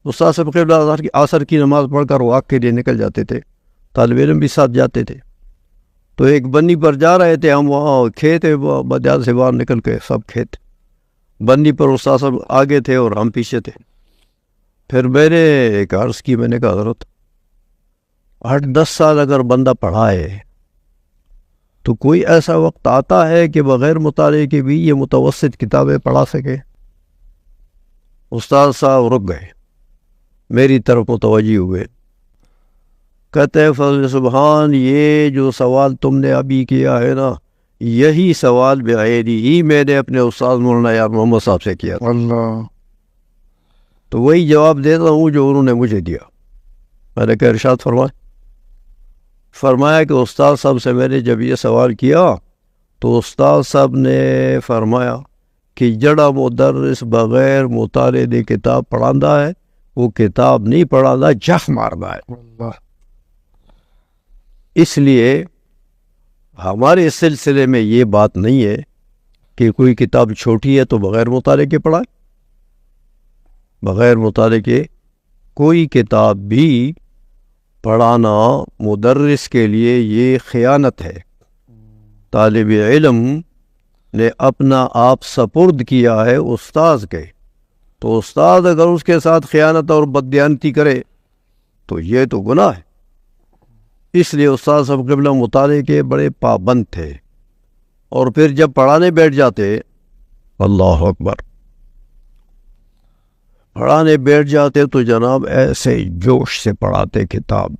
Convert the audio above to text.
استاد صاحب قبلہ عصر کی نماز پڑھ کر واک کے لیے نکل جاتے تھے، طالب علم بھی ساتھ جاتے تھے. تو ایک بنی پر جا رہے تھے ہم، وہاں کھیت بازار سے باہر نکل کے سب کھیت، بنی پر استاد صاحب آگے تھے اور ہم پیچھے تھے. پھر میں نے ایک عرض کی، میں نے کہا حضرت 8-10 سال اگر بندہ پڑھا ہے تو کوئی ایسا وقت آتا ہے کہ بغیر مطالعے کے بھی یہ متوسط کتابیں پڑھا سکے؟ استاد صاحب رک گئے، میری طرف متوجہ ہوئے، کہتے ہیں فضل سبحان، یہ جو سوال تم نے ابھی کیا ہے نا، یہی سوال بعینی ہی میں نے اپنے استاد مولانا یار محمد صاحب سے کیا تھا. اللہ. تو وہی جواب دیتا ہوں جو انہوں نے مجھے دیا. میں نے کہا ارشاد فرمایا کہ استاد صاحب سے میں نے جب یہ سوال کیا تو استاد صاحب نے فرمایا کہ جڑا مدرس بغیر مطالعے دے کتاب پڑھاندا ہے وہ کتاب نہیں پڑھاندا، جخ ماردا ہے. اللہ. اس لیے ہمارے سلسلے میں یہ بات نہیں ہے کہ کوئی کتاب چھوٹی ہے تو بغیر مطالعے کے پڑھائے. بغیر مطالعے کے کوئی کتاب بھی پڑھانا مدرس کے لیے یہ خیانت ہے. طالب علم نے اپنا آپ سپرد کیا ہے استاذ کے، تو استاد اگر اس کے ساتھ خیانت اور بددیانتی کرے تو یہ تو گناہ ہے. اس لیے استاد صاحب قبلہ مطالعے کے بڑے پابند تھے، اور پھر جب پڑھانے بیٹھ جاتے، اللہ اکبر، پڑھانے بیٹھ جاتے تو جناب ایسے جوش سے پڑھاتے کتاب،